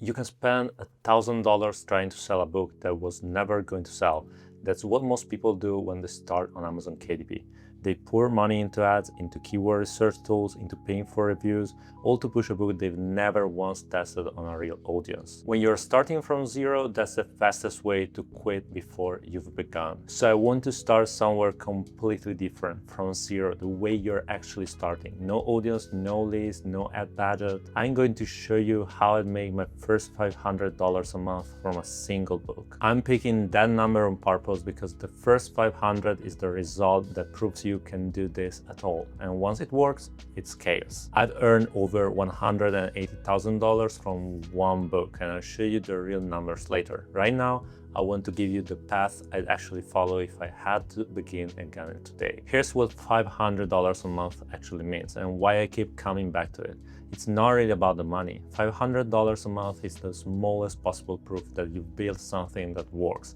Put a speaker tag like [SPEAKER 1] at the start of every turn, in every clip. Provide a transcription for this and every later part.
[SPEAKER 1] You can spend $1,000 trying to sell a book that was never going to sell. That's what most people do when they start on Amazon KDP. They pour money into ads, into keyword research tools, into paying for reviews, all to push a book they've never once tested on a real audience. When you're starting from zero, that's the fastest way to quit before you've begun. So I want to start somewhere completely different, from zero, the way you're actually starting. No audience, no list, no ad budget. I'm going to show you how I'd make my first $500 a month from a single book. I'm picking that number on purpose because the first 500 is the result that proves you can do this at all, and once it works, it's chaos. I've earned over $180,000 from one book, and I'll show you the real numbers later. Right now, I want to give you the path I'd actually follow if I had to begin again today. Here's what $500 a month actually means and why I keep coming back to it. It's not really about the money. $500 a month is the smallest possible proof that you've built something that works.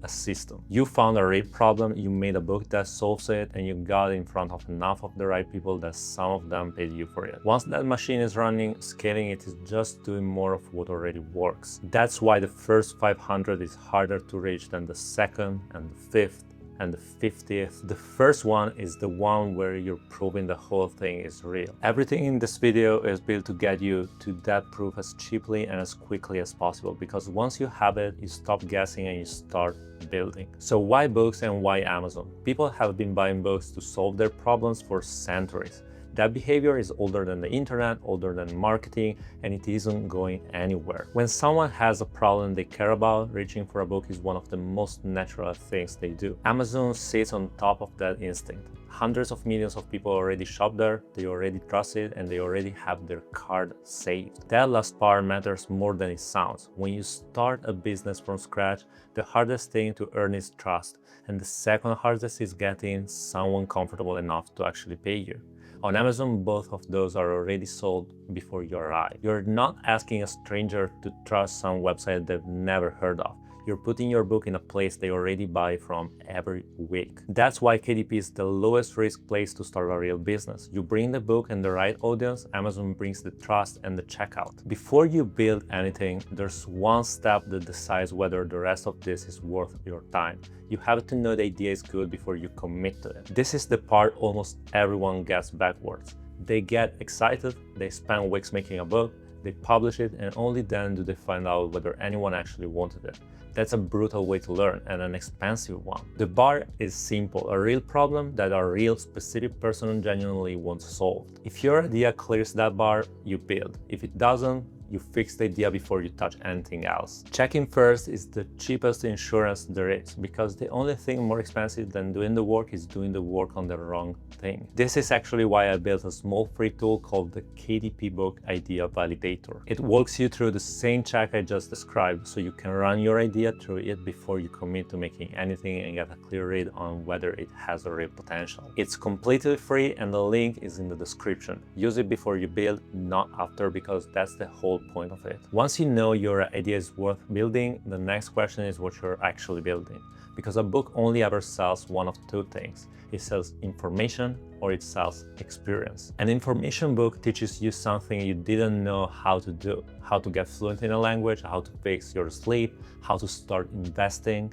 [SPEAKER 1] A system. You found a real problem, you made a book that solves it, and you got in front of enough of the right people that some of them paid you for it. Once that machine is running, scaling it is just doing more of what already works. That's why the first 500 is harder to reach than the second and the fifth and the 50th. The first one is the one where you're proving the whole thing is real. Everything in this video is built to get you to that proof as cheaply and as quickly as possible, because once you have it, you stop guessing and you start building. So why books and why Amazon? People have been buying books to solve their problems for centuries. That behavior is older than the internet, older than marketing, and it isn't going anywhere. When someone has a problem they care about, reaching for a book is one of the most natural things they do. Amazon sits on top of that instinct. Hundreds of millions of people already shop there, they already trust it, and they already have their card saved. That last part matters more than it sounds. When you start a business from scratch, the hardest thing to earn is trust, and the second hardest is getting someone comfortable enough to actually pay you. On Amazon, both of those are already sold before you arrive. You're not asking a stranger to trust some website they've never heard of. You're putting your book in a place they already buy from every week. That's why KDP is the lowest risk place to start a real business. You bring the book and the right audience, Amazon brings the trust and the checkout. Before you build anything, there's one step that decides whether the rest of this is worth your time. You have to know the idea is good before you commit to it. This is the part almost everyone gets backwards. They get excited, they spend weeks making a book, they publish it, and only then do they find out whether anyone actually wanted it. That's a brutal way to learn and an expensive one. The bar is simple, a real problem that a real specific person genuinely wants solved. If your idea clears that bar, you build. If it doesn't, you fix the idea before you touch anything else. Checking first is the cheapest insurance there is, because the only thing more expensive than doing the work is doing the work on the wrong thing. This is actually why I built a small free tool called the KDP Book Idea Validator. It walks you through the same check I just described, so you can run your idea through it before you commit to making anything and get a clear read on whether it has a real potential. It's completely free and the link is in the description. Use it before you build, not after, because that's the whole point of it. Once you know your idea is worth building, the next question is what you're actually building. Because a book only ever sells one of two things. It sells information or it sells experience. An information book teaches you something you didn't know how to do. How to get fluent in a language, how to fix your sleep, how to start investing.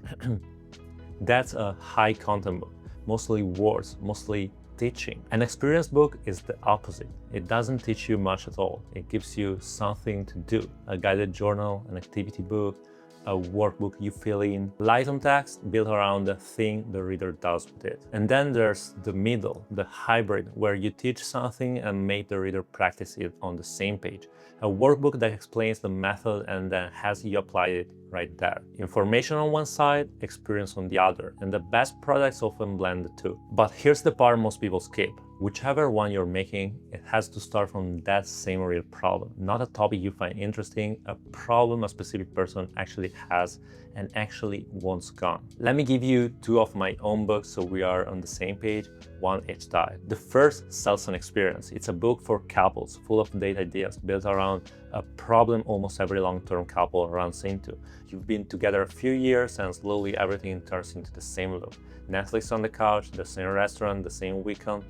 [SPEAKER 1] That's a high content book. Mostly words, mostly teaching. An experience book is the opposite. It doesn't teach you much at all. It gives you something to do. A guided journal, an activity book, a workbook you fill in, light on text, built around the thing the reader does with it. And then there's the middle, the hybrid, where you teach something and make the reader practice it on the same page. A workbook that explains the method and then has you apply it right there. Information on one side, experience on the other, and the best products often blend the two. But here's the part most people skip. Whichever one you're making, it has to start from that same real problem, not a topic you find interesting, a problem a specific person actually has and actually wants gone. Let me give you two of my own books so we are on the same page. one each time. The first sells an experience. It's a book for couples, full of date ideas, built around a problem almost every long-term couple runs into. You've been together a few years and slowly everything turns into the same loop. Netflix on the couch, the same restaurant, the same weekend.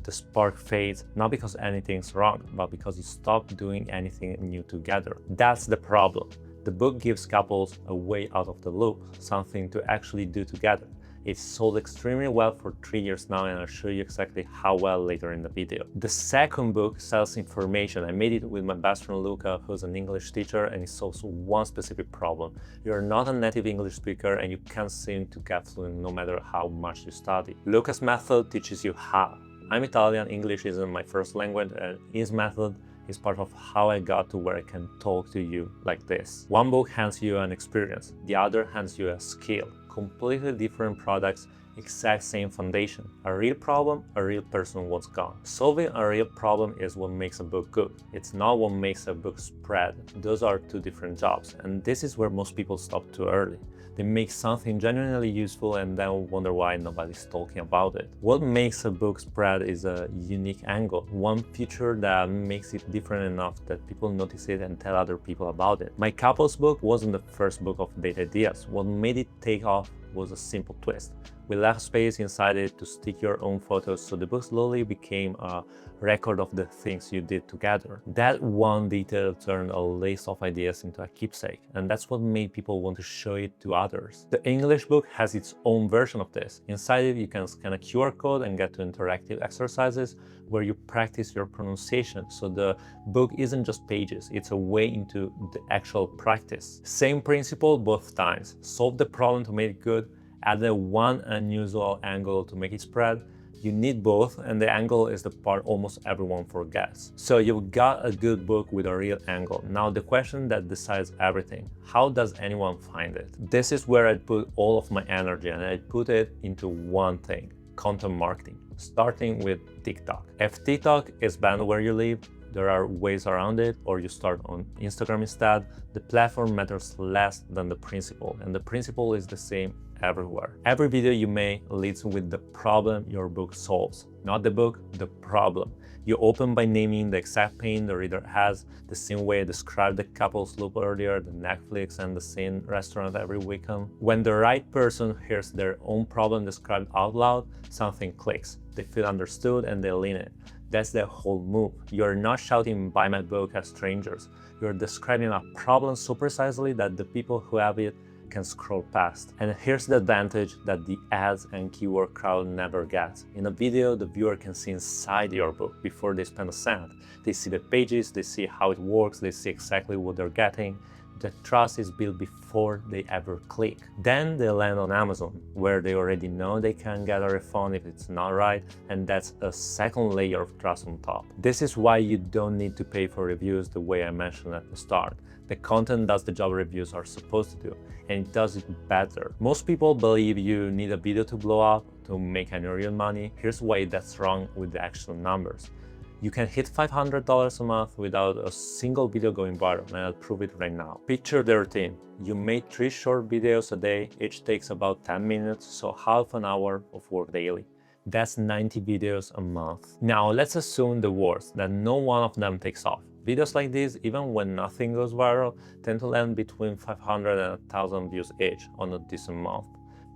[SPEAKER 1] The spark fades, not because anything's wrong, but because you stop doing anything new together. That's the problem. The book gives couples a way out of the loop, something to actually do together. It's sold extremely well for 3 years now, and I'll show you exactly how well later in the video. The second book sells information. I made it with my best friend Luca, who's an English teacher, and it solves one specific problem. You're not a native English speaker and you can't seem to get fluent no matter how much you study. Luca's method teaches you how. I'm Italian, English isn't my first language, and his method is part of how I got to where I can talk to you like this. One book hands you an experience, the other hands you a skill. Completely different products, exact same foundation. A real problem, a real person wants gone. Solving a real problem is what makes a book good. It's not what makes a book spread. Those are two different jobs, and this is where most people stop too early. They make something genuinely useful and then wonder why nobody's talking about it. What makes a book spread is a unique angle, one feature that makes it different enough that people notice it and tell other people about it. My couples book wasn't the first book of date ideas. What made it take off was a simple twist. We left space inside it to stick your own photos, so the book slowly became a record of the things you did together. That one detail turned a list of ideas into a keepsake, and that's what made people want to show it to others. The English book has its own version of this. Inside it, you can scan a QR code and get to interactive exercises where you practice your pronunciation. So the book isn't just pages, it's a way into the actual practice. Same principle both times. Solve the problem to make it good, add the one unusual angle to make it spread. You need both, and the angle is the part almost everyone forgets. So you've got a good book with a real angle. Now the question that decides everything: how does anyone find it? This is where I put all of my energy, and I put it into one thing: content marketing, starting with TikTok. If TikTok is banned where you live, there are ways around it, or you start on Instagram instead. The platform matters less than the principle, and the principle is the same everywhere. Every video you make leads with the problem your book solves. Not the book, the problem. You open by naming the exact pain the reader has, the same way I described the couple's loop earlier, the Netflix and the same restaurant every weekend. When the right person hears their own problem described out loud, something clicks. They feel understood and they lean in. That's the whole move. You're not shouting "buy my book" at strangers. You're describing a problem so precisely that the people who have it can scroll past. And here's the advantage that the ads and keyword crowd never gets. In a video, the viewer can see inside your book before they spend a cent. They see the pages, they see how it works, they see exactly what they're getting. The trust is built before they ever click. Then they land on Amazon, where they already know they can get a refund if it's not right, and that's a second layer of trust on top. This is why you don't need to pay for reviews the way I mentioned at the start. The content does the job reviews are supposed to do, and it does it better. Most people believe you need a video to blow up to make any real money. Here's why that's wrong with the actual numbers. You can hit $500 a month without a single video going viral, and I'll prove it right now. Picture the routine. You make 3 short videos a day, each takes about 10 minutes, so half an hour of work daily. That's 90 videos a month. Now let's assume the worst, that no one of them takes off. Videos like these, even when nothing goes viral, tend to land between 500 and 1,000 views each on a decent month.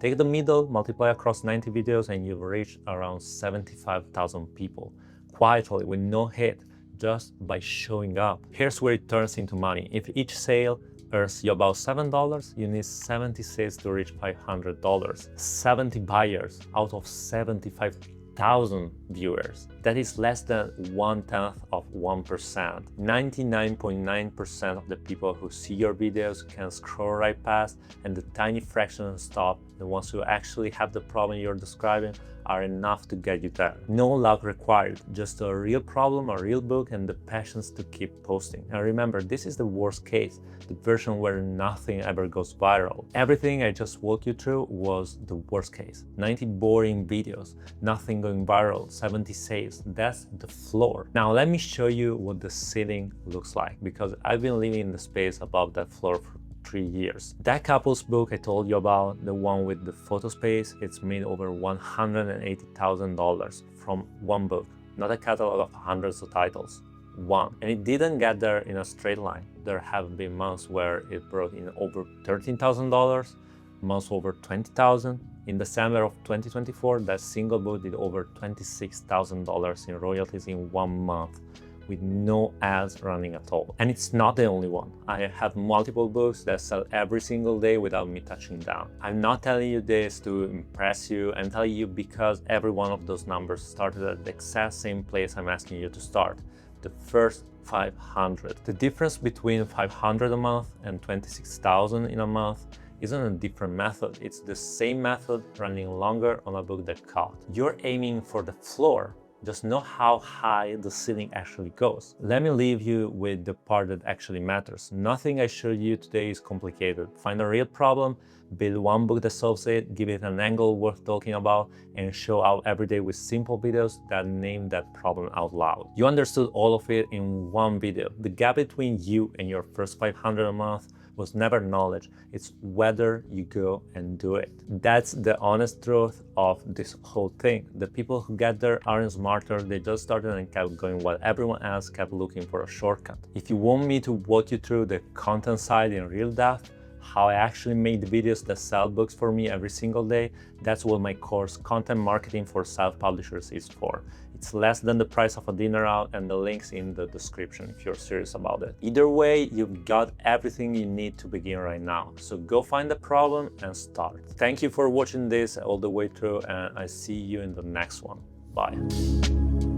[SPEAKER 1] Take the middle, multiply across 90 videos, and you've reached around 75,000 people. Quietly, with no hit, just by showing up. Here's where it turns into money. If each sale earns you about $7, you need 70 sales to reach $500. 70 buyers out of 75,000 viewers. That is less than 1/10 of 1%. 99.9% of the people who see your videos can scroll right past, and the tiny fraction stop, the ones who actually have the problem you're describing, are enough to get you there. No luck required, just a real problem, a real book, and the patience to keep posting. And remember, this is the worst case, the version where nothing ever goes viral. Everything I just walked you through was the worst case. 90 boring videos, nothing going viral, 70 saves. That's the floor. Now let me show you what the ceiling looks like, because I've been living in the space above that floor for 3 years. That couple's book I told you about, the one with the photo space, it's made over $180,000 from one book, not a catalog of hundreds of titles. One. And it didn't get there in a straight line. There have been months where it brought in over $13,000, months over $20,000. In December of 2024, that single book did over $26,000 in royalties in 1 month, with no ads running at all. And it's not the only one. I have multiple books that sell every single day without me touching down. I'm not telling you this to impress you, I'm telling you because every one of those numbers started at the exact same place I'm asking you to start, the first 500. The difference between 500 a month and 26,000 in a month isn't a different method, it's the same method running longer on a book that caught. You're aiming for the floor, just know how high the ceiling actually goes. Let me leave you with the part that actually matters. Nothing I showed you today is complicated. Find a real problem, build one book that solves it, give it an angle worth talking about, and show out every day with simple videos that name that problem out loud. You understood all of it in one video. The gap between you and your first 500 a month was never knowledge, it's whether you go and do it. That's the honest truth of this whole thing. The people who get there aren't smarter, they just started and kept going while everyone else kept looking for a shortcut. If you want me to walk you through the content side in real depth, how I actually made the videos that sell books for me every single day, that's what my course Content Marketing for Self-Publishers is for. It's less than the price of a dinner out, and the link's in the description if you're serious about it. Either way, you've got everything you need to begin right now. So go find the problem and start. Thank you for watching this all the way through, and I see you in the next one. Bye.